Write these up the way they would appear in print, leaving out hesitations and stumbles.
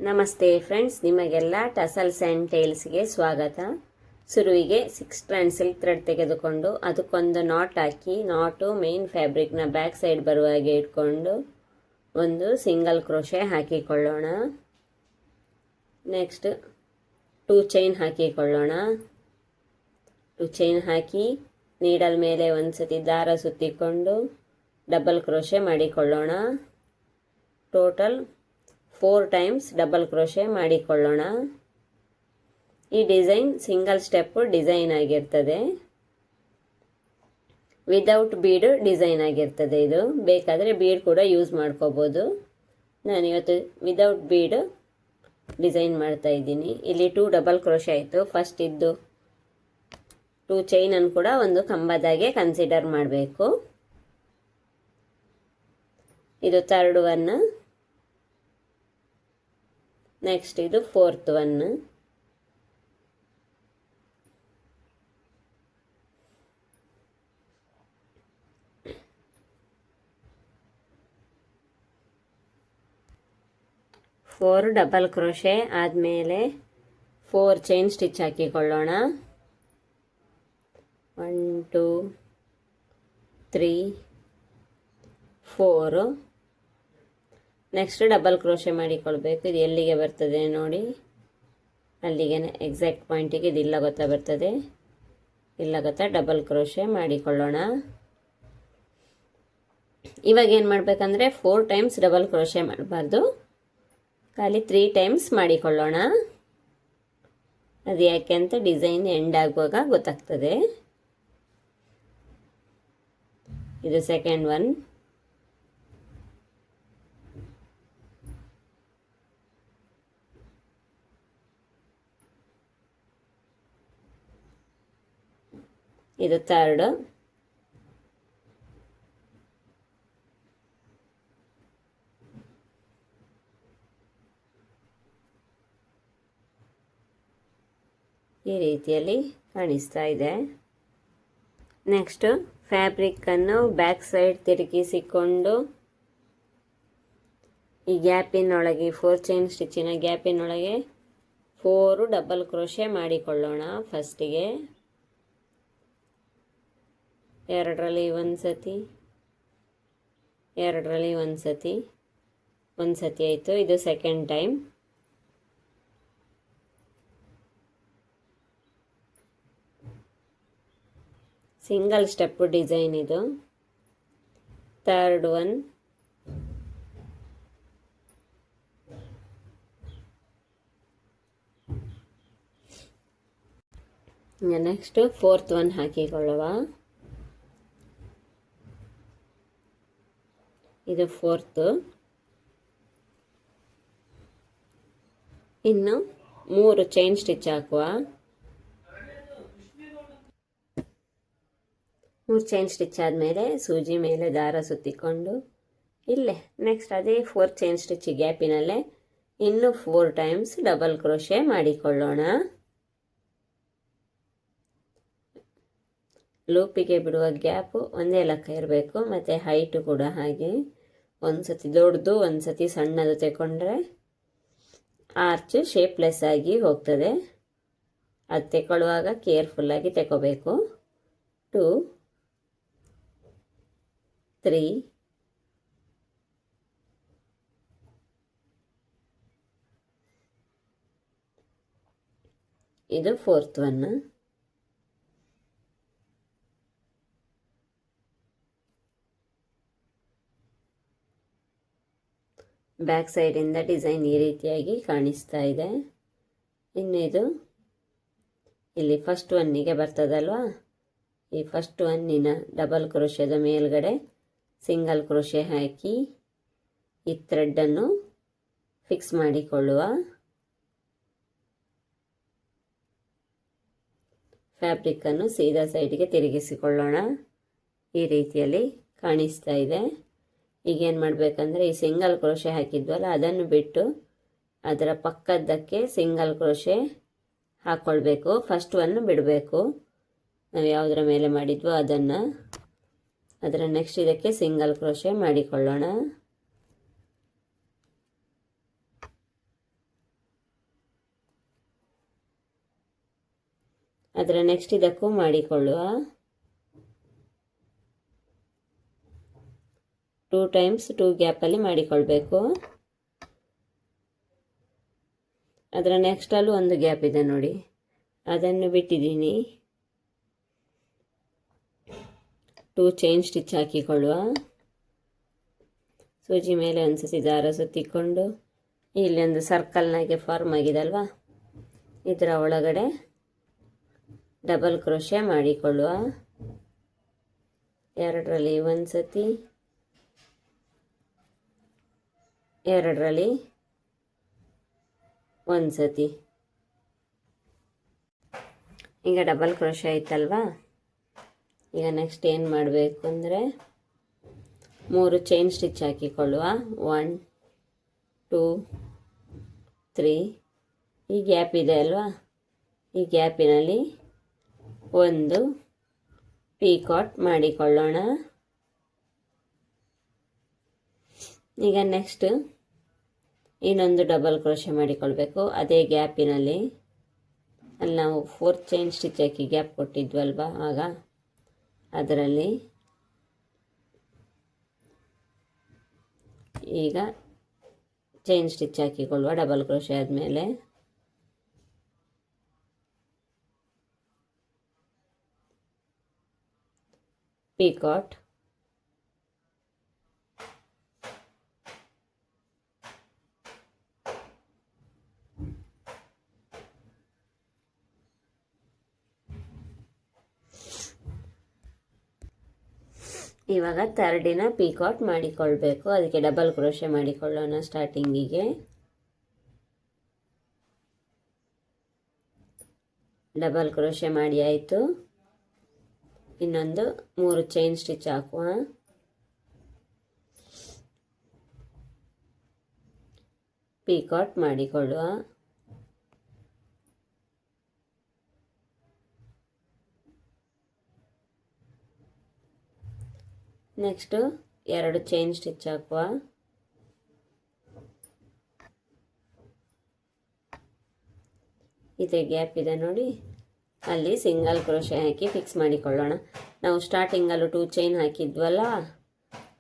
ನಮಸ್ತೆ ಫ್ರೆಂಡ್ಸ್, ನಿಮಗೆಲ್ಲ tassels and ಟೇಲ್ಸ್ಗೆ ಸ್ವಾಗತ. ಶುರುವಿಗೆ 6 ಸ್ಟ್ರಾಂಡ್ ಸಿಲ್ಕ್ ಥ್ರೆಡ್ ತೆಗೆದುಕೊಂಡು ಅದಕ್ಕೊಂದು ನಾಟ್ ಹಾಕಿ, ನಾಟು ಮೇನ್ ಫ್ಯಾಬ್ರಿಕ್ನ ಬ್ಯಾಕ್ ಸೈಡ್ ಬರುವ ಹಾಗೆ ಇಟ್ಕೊಂಡು ಒಂದು ಸಿಂಗಲ್ ಕ್ರೋಶೆ ಹಾಕಿಕೊಳ್ಳೋಣ. ನೆಕ್ಸ್ಟ್ 2 ಚೈನ್ ಹಾಕಿಕೊಳ್ಳೋಣ. 2 ಚೈನ್ ಹಾಕಿ ನೀಡಲ್ ಮೇಲೆ ಒಂದು ಸತಿ ದಾರ ಸುತ್ತಿಕೊಂಡು ಡಬಲ್ ಕ್ರೋಶೆ ಮಾಡಿಕೊಳ್ಳೋಣ. ಟೋಟಲ್ 4 ಟೈಮ್ಸ್ ಡಬಲ್ ಕ್ರೋಶೆ ಮಾಡಿಕೊಳ್ಳೋಣ. ಈ ಡಿಸೈನ್ ಸಿಂಗಲ್ ಸ್ಟೆಪ್ ಡಿಸೈನ್ ಆಗಿರ್ತದೆ, ವಿದೌಟ್ ಬೀಡ್ ಡಿಸೈನ್ ಆಗಿರ್ತದೆ. ಇದು ಬೇಕಾದರೆ ಬೀಡ್ ಕೂಡ ಯೂಸ್ ಮಾಡ್ಕೋಬೋದು. ನಾನಿವತ್ತು ವಿದೌಟ್ ಬೀಡ್ ಡಿಸೈನ್ ಮಾಡ್ತಾ ಇದ್ದೀನಿ. ಇಲ್ಲಿ 2 ಡಬಲ್ ಕ್ರೋಶೆ ಆಯಿತು. ಫಸ್ಟ್ ಇದ್ದು 2 ಚೈನನ್ನು ಕೂಡ ಒಂದು ಕಂಬದಾಗೆ ಕನ್ಸಿಡರ್ ಮಾಡಬೇಕು. ಇದು 3rd ಒನ್. ನೆಕ್ಸ್ಟ್ ಇದು 4th one. Four double crochet ಆದಮೇಲೆ 4 ಚೈನ್ ಸ್ಟಿಚ್ ಹಾಕಿಕೊಳ್ಳೋಣ. 1 2 3 4. ನೆಕ್ಸ್ಟ್ ಡಬಲ್ ಕ್ರೋಶೆ ಮಾಡಿಕೊಳ್ಬೇಕು. ಇದು ಎಲ್ಲಿಗೆ ಬರ್ತದೆ ನೋಡಿ, ಅಲ್ಲಿಗೆ ಎಕ್ಸಾಕ್ಟ್ ಪಾಯಿಂಟಿಗೆ ಇದು ಇಲ್ಲ ಗೊತ್ತಾ ಬರ್ತದೆ. ಇಲ್ಲ ಗೊತ್ತಾ ಡಬಲ್ ಕ್ರೋಶೆ ಮಾಡಿಕೊಳ್ಳೋಣ. ಇವಾಗ ಏನು ಮಾಡಬೇಕಂದ್ರೆ 4 ಟೈಮ್ಸ್ ಡಬಲ್ ಕ್ರೋಶೆ ಮಾಡಬಾರ್ದು, ಖಾಲಿ 3 ಟೈಮ್ಸ್ ಮಾಡಿಕೊಳ್ಳೋಣ. ಅದು ಯಾಕೆ ಅಂತ ಡಿಸೈನ್ ಎಂಡ್ ಆಗುವಾಗ ಗೊತ್ತಾಗ್ತದೆ. ಇದು 2nd ಒನ್. ಇದು 3rd. ಈ ರೀತಿಯಲ್ಲಿ ಕಾಣಿಸ್ತಾ ಇದೆ. ನೆಕ್ಸ್ಟ್ ಫ್ಯಾಬ್ರಿಕ್ಕನ್ನು ಬ್ಯಾಕ್ ಸೈಡ್ ತಿರುಗಿಸಿಕೊಂಡು ಈ ಗ್ಯಾಪಿನೊಳಗೆ 4 ಚೈನ್ ಸ್ಟಿಚ್ಚಿನ ಗ್ಯಾಪಿನೊಳಗೆ 4 ಡಬಲ್ ಕ್ರೋಶೆ ಮಾಡಿಕೊಳ್ಳೋಣ. ಫಸ್ಟಿಗೆ 2ರಲ್ಲಿ ಒಂದು ಸತಿ, 2ರಲ್ಲಿ ಒಂದು ಸತಿ, ಒಂದು ಸತಿ ಆಯಿತು. ಇದು 2nd time. Single step design ಇದು. 3rd one. Next 4th one ಹಾಕಿಕೊಳ್ಳುವ. ಇದು 4th. ಇನ್ನು 3 ಚೈನ್ ಸ್ಟಿಚ್ ಹಾಕುವ. 3 ಚೈನ್ ಸ್ಟಿಚ್ ಆದಮೇಲೆ ಸೂಜಿ ಮೇಲೆ ದಾರ ಸುತ್ತಿಕೊಂಡು ಇಲ್ಲೇ ನೆಕ್ಸ್ಟ್ ಅದೇ 4 ಚೈನ್ ಸ್ಟಿಚ್ ಗ್ಯಾಪಿನಲ್ಲೇ ಇನ್ನು 4 ಟೈಮ್ಸ್ ಡಬಲ್ ಕ್ರೋಶೆ ಮಾಡಿಕೊಳ್ಳೋಣ. ಲೂಪಿಗೆ ಬಿಡುವ ಗ್ಯಾಪು ಒಂದೇ ಲೆಕ್ಕ ಇರಬೇಕು, ಮತ್ತು ಹೈಟು ಕೂಡ ಹಾಗೆ. ಒಂದು ಸತಿ ದೊಡ್ಡದು ಒಂದು ಸತಿ ಸಣ್ಣದು ತಗೊಂಡ್ರೆ ಆರ್ಚ್ ಶೇಪ್ಲೆಸ್ ಆಗಿ ಹೋಗ್ತದೆ. ಅದು ತಗೊಳ್ಳುವಾಗ ಕೇರ್ಫುಲ್ಲಾಗಿ ತಗೋಬೇಕು. 2 3 ಇದು 4th ಒನ್. ಬ್ಯಾಕ್ ಸೈಡಿಂದ ಡಿಸೈನ್ ಈ ರೀತಿಯಾಗಿ ಕಾಣಿಸ್ತಾ ಇದೆ. ಇನ್ನು ಇದು ಇಲ್ಲಿ ಫಸ್ಟ್ ಒನ್ನಿಗೆ ಬರ್ತದಲ್ವಾ, ಈ ಫಸ್ಟ್ ಒನ್ನಿನ ಡಬಲ್ ಕ್ರೋಶೆದ ಮೇಲ್ಗಡೆ ಸಿಂಗಲ್ ಕ್ರೋಶೆ ಹಾಕಿ ಈ ಥ್ರೆಡ್ಡನ್ನು ಫಿಕ್ಸ್ ಮಾಡಿಕೊಳ್ಳುವ. ಫ್ಯಾಬ್ರಿಕ್ಕನ್ನು ಸೀದಾ ಸೈಡಿಗೆ ತಿರುಗಿಸಿಕೊಳ್ಳೋಣ. ಈ ರೀತಿಯಲ್ಲಿ ಕಾಣಿಸ್ತಾ ಇದೆ. ಈಗೇನು ಮಾಡಬೇಕಂದ್ರೆ ಈ ಸಿಂಗಲ್ ಕ್ರೋಶೆ ಹಾಕಿದ್ವಲ್ಲ ಅದನ್ನು ಬಿಟ್ಟು ಅದರ ಪಕ್ಕದ್ದಕ್ಕೆ ಸಿಂಗಲ್ ಕ್ರೋಶೆ ಹಾಕ್ಕೊಳ್ಬೇಕು. ಫಸ್ಟ್ ಒನ್ ಬಿಡಬೇಕು, ನಾವು ಯಾವುದರ ಮೇಲೆ ಮಾಡಿದ್ವೋ ಅದನ್ನು. ಅದರ ನೆಕ್ಸ್ಟ್ ಇದಕ್ಕೆ ಸಿಂಗಲ್ ಕ್ರೋಶೆ ಮಾಡಿಕೊಳ್ಳೋಣ. ಅದರ ನೆಕ್ಸ್ಟ್ ಇದಕ್ಕೂ ಮಾಡಿಕೊಳ್ಳುವ. 2 ಟೈಮ್ಸ್ 2 ಗ್ಯಾಪಲ್ಲಿ ಮಾಡಿಕೊಳ್ಬೇಕು. ಅದರ ನೆಕ್ಸ್ಟಲ್ಲೂ ಒಂದು ಗ್ಯಾಪ್ ಇದೆ ನೋಡಿ, ಅದನ್ನು ಬಿಟ್ಟಿದ್ದೀನಿ. 2 ಚೈನ್ ಸ್ಟಿಚ್ ಹಾಕಿಕೊಳ್ಳುವ. ಸೂಜಿ ಮೇಲೆ ಒಂದು ಸತಿ ದಾರ ಸುತ್ತಿಕೊಂಡು ಇಲ್ಲಿ ಒಂದು ಸರ್ಕಲ್ನಾಗೆ ಫಾರ್ಮ್ ಆಗಿದೆ ಅಲ್ವಾ, ಇದರ ಒಳಗಡೆ ಡಬಲ್ ಕ್ರೋಶೆ ಮಾಡಿಕೊಳ್ಳುವ. 2ರಲ್ಲಿ ಒಂದು ಸತಿ, 2ರಲ್ಲಿ ಒಂದು ಸತಿ. ಈಗ ಡಬಲ್ ಕ್ರೋಶೆ ಆಯ್ತಲ್ವಾ. ಈಗ ನೆಕ್ಸ್ಟ್ ಏನು ಮಾಡಬೇಕು ಅಂದರೆ 3 ಚೈನ್ ಸ್ಟಿಚ್ ಹಾಕಿಕೊಳ್ಳುವ. 1 2 3. ಈ ಗ್ಯಾಪ್ ಇದೆ ಅಲ್ವಾ, ಈ ಗ್ಯಾಪಿನಲ್ಲಿ ಒಂದು ಪೀಕಾಟ್ ಮಾಡಿಕೊಳ್ಳೋಣ. ಈಗ ನೆಕ್ಸ್ಟ್ ಇನ್ನೊಂದು ಡಬಲ್ ಕ್ರೋಶೆ ಮಾಡಿಕೊಳ್ಬೇಕು. ಅದೇ ಗ್ಯಾಪಿನಲ್ಲಿ ಅಲ್ಲಿ ನಾವು 4 ಚೈನ್ ಸ್ಟಿಚ್ ಹಾಕಿ ಗ್ಯಾಪ್ ಕೊಟ್ಟಿದ್ವಲ್ವಾ, ಆಗ ಅದರಲ್ಲಿ ಈಗ ಚೈನ್ ಸ್ಟಿಚ್ ಹಾಕಿಕೊಳ್ಳುವ ಡಬಲ್ ಕ್ರೋಶೆ ಆದಮೇಲೆ. ಪೀಕಾಟ್, ಇವಾಗ ಥರ್ಡಿನ ಪೀಕಾಟ್ ಮಾಡಿಕೊಳ್ಬೇಕು. ಅದಕ್ಕೆ ಡಬಲ್ ಕ್ರೋಶೆ ಮಾಡಿಕೊಳ್ಳೋಣ ಸ್ಟಾರ್ಟಿಂಗಿಗೆ. ಡಬಲ್ ಕ್ರೋಶೆ ಮಾಡಿ ಆಯಿತು. ಇನ್ನೊಂದು 3 ಚೈನ್ ಸ್ಟಿಚ್ ಹಾಕುವ. ಪೀಕಾಟ್ ಮಾಡಿಕೊಳ್ಳುವ. ನೆಕ್ಸ್ಟು 2 ಚೈನ್ ಸ್ಟಿಚ್ ಹಾಕುವ. ಇದೇ ಗ್ಯಾಪ್ ಇದೆ ನೋಡಿ, ಅಲ್ಲಿ ಸಿಂಗಲ್ ಕ್ರೋಶೆ ಹಾಕಿ ಫಿಕ್ಸ್ ಮಾಡಿಕೊಳ್ಳೋಣ. ನಾವು ಸ್ಟಾರ್ಟಿಂಗಲ್ಲೂ 2 ಚೈನ್ ಹಾಕಿದ್ವಲ್ಲ,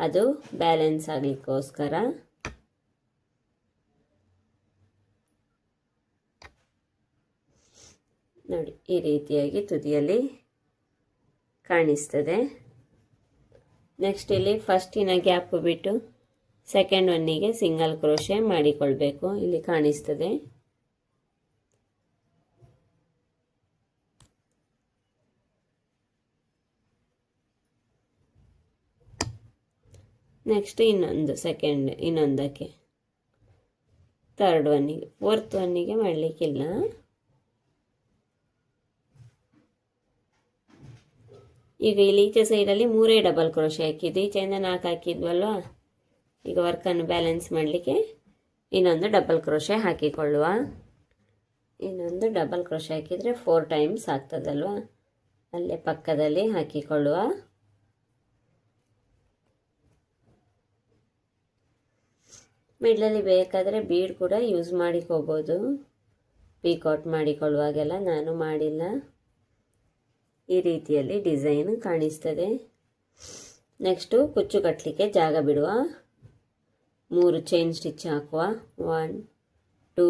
ಅದು ಬ್ಯಾಲೆನ್ಸ್ ಆಗಲಿಕ್ಕೋಸ್ಕರ. ನೋಡಿ ಈ ರೀತಿಯಾಗಿ ತುದಿಯಲ್ಲಿ ಕಾಣಿಸ್ತದೆ. ನೆಕ್ಸ್ಟ್ ಇಲ್ಲಿ ಫಸ್ಟಿನ ಗ್ಯಾಪ್ ಬಿಟ್ಟು ಸೆಕೆಂಡ್ ಒನ್ನಿಗೆ ಸಿಂಗಲ್ ಕ್ರೋಶೆ ಮಾಡಿಕೊಳ್ಬೇಕು. ಇಲ್ಲಿ ಕಾಣಿಸ್ತದೆ. ನೆಕ್ಸ್ಟ್ ಇನ್ನೊಂದಕ್ಕೆ ಥರ್ಡ್ ಒನ್ನಿಗೆ, ಫೋರ್ತ್ ಒನ್ನಿಗೆ ಮಾಡಲಿಕ್ಕಿಲ್ಲ. ಈಗ ಇಲ್ಲಿ ಈಚೆ ಸೈಡಲ್ಲಿ 3 ಡಬಲ್ ಕ್ರೋಶೆ ಹಾಕಿದ್ದು, ಈಚೆಯಿಂದ 4 ಹಾಕಿದ್ವಲ್ವ. ಈಗ ವರ್ಕನ್ನು ಬ್ಯಾಲೆನ್ಸ್ ಮಾಡಲಿಕ್ಕೆ ಇನ್ನೊಂದು ಡಬಲ್ ಕ್ರೋಶೆ ಹಾಕಿಕೊಳ್ಳುವ. ಇನ್ನೊಂದು ಡಬಲ್ ಕ್ರೋಶೆ ಹಾಕಿದರೆ 4 ಟೈಮ್ಸ್ ಆಗ್ತದಲ್ವ, ಅಲ್ಲೇ ಪಕ್ಕದಲ್ಲಿ ಹಾಕಿಕೊಳ್ಳುವ. ಮಿಡ್ಲಲ್ಲಿ ಬೇಕಾದರೆ ಬೀಡ್ ಕೂಡ ಯೂಸ್ ಮಾಡಿಕೋಬೋದು. ಪೀಕಾಟ್ ಮಾಡಿಕೊಳ್ಳುವಾಗೆಲ್ಲ ನಾನು ಮಾಡಿಲ್ಲ. ಈ ರೀತಿಯಲ್ಲಿ ಡಿಸೈನ್ ಕಾಣಿಸ್ತದೆ. ನೆಕ್ಸ್ಟು ಕುಚ್ಚು ಕಟ್ಟಲಿಕ್ಕೆ ಜಾಗ ಬಿಡುವ. 3 ಚೈನ್ ಸ್ಟಿಚ್ ಹಾಕುವ. 1 2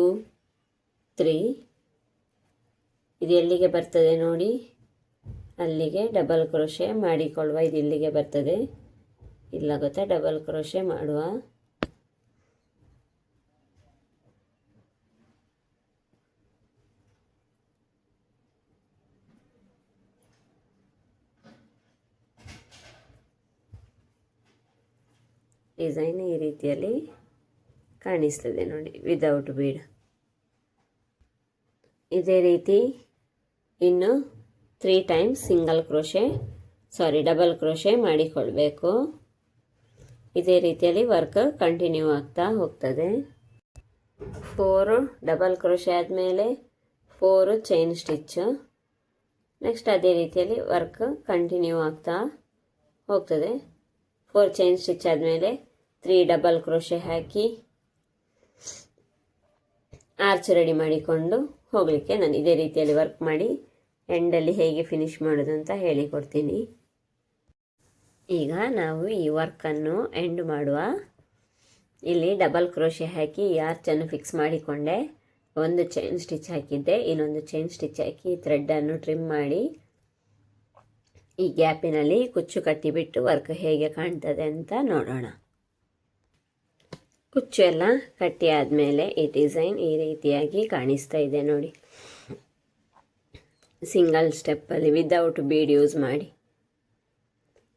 3. ಇದು ಎಲ್ಲಿಗೆ ಬರ್ತದೆ ನೋಡಿ, ಅಲ್ಲಿಗೆ ಡಬಲ್ ಕ್ರೋಶೆ ಮಾಡಿಕೊಳ್ಳುವ. ಇದು ಇಲ್ಲಿಗೆ ಬರ್ತದೆ, ಇಲ್ಲ ಗೊತ್ತಾ, ಡಬಲ್ ಕ್ರೋಶೆ ಮಾಡುವ. ಡಿಸೈನ್ ಈ ರೀತಿಯಲ್ಲಿ ಕಾಣಿಸ್ತದೆ ನೋಡಿ, ವಿದೌಟ್ ಬೀಡ್. ಇದೇ ರೀತಿ ಇನ್ನು 3 ಟೈಮ್ಸ್ ಡಬಲ್ ಕ್ರೋಶೆ ಮಾಡಿಕೊಳ್ಬೇಕು. ಇದೇ ರೀತಿಯಲ್ಲಿ ವರ್ಕ್ ಕಂಟಿನ್ಯೂ ಆಗ್ತಾ ಹೋಗ್ತದೆ. 4 ಡಬಲ್ ಕ್ರೋಶೆ ಆದಮೇಲೆ 4 ಚೈನ್ ಸ್ಟಿಚ್. ನೆಕ್ಸ್ಟ್ ಅದೇ ರೀತಿಯಲ್ಲಿ ವರ್ಕ್ ಕಂಟಿನ್ಯೂ ಆಗ್ತಾ ಹೋಗ್ತದೆ. 4 ಚೈನ್ ಸ್ಟಿಚ್ ಆದಮೇಲೆ 3 ಡಬಲ್ ಕ್ರೋಶೆ ಹಾಕಿ ಆರ್ಚ್ ರೆಡಿ ಮಾಡಿಕೊಂಡು ಹೋಗಲಿಕ್ಕೆ ನಾನು ಇದೇ ರೀತಿಯಲ್ಲಿ ವರ್ಕ್ ಮಾಡಿ ಎಂಡಲ್ಲಿ ಹೇಗೆ ಫಿನಿಶ್ ಮಾಡೋದು ಅಂತ ಹೇಳಿಕೊಡ್ತೀನಿ. ಈಗ ನಾವು ಈ ವರ್ಕನ್ನು ಎಂಡ್ ಮಾಡುವ. ಇಲ್ಲಿ ಡಬಲ್ ಕ್ರೋಶೆ ಹಾಕಿ ಈ ಆರ್ಚನ್ನು ಫಿಕ್ಸ್ ಮಾಡಿಕೊಂಡೆ. ಒಂದು ಚೈನ್ ಸ್ಟಿಚ್ ಹಾಕಿದ್ದೆ, ಇನ್ನೊಂದು ಚೈನ್ ಸ್ಟಿಚ್ ಹಾಕಿ ಥ್ರೆಡ್ಡನ್ನು ಟ್ರಿಮ್ ಮಾಡಿ ಈ ಗ್ಯಾಪಿನಲ್ಲಿ ಕುಚ್ಚು ಕಟ್ಟಿಬಿಟ್ಟು ವರ್ಕ್ ಹೇಗೆ ಕಾಣ್ತದೆ ಅಂತ ನೋಡೋಣ. ಕುಚ್ಚು ಎಲ್ಲ ಕಟ್ಟಿ ಆದಮೇಲೆ ಈ ಡಿಸೈನ್ ಈ ರೀತಿಯಾಗಿ ಕಾಣಿಸ್ತಾ ಇದೆ ನೋಡಿ. ಸಿಂಗಲ್ ಸ್ಟೆಪ್ಪಲ್ಲಿ ವಿದೌಟ್ ಬೀಡ್ ಯೂಸ್ ಮಾಡಿ.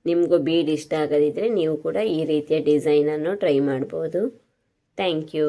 ನಿಮಗೂ ಬೀಡ್ ಇಷ್ಟ ಆಗದಿದ್ದರೆ ನೀವು ಕೂಡ ಈ ರೀತಿಯ ಡಿಸೈನನ್ನು ಟ್ರೈ ಮಾಡ್ಬೋದು. Thank you.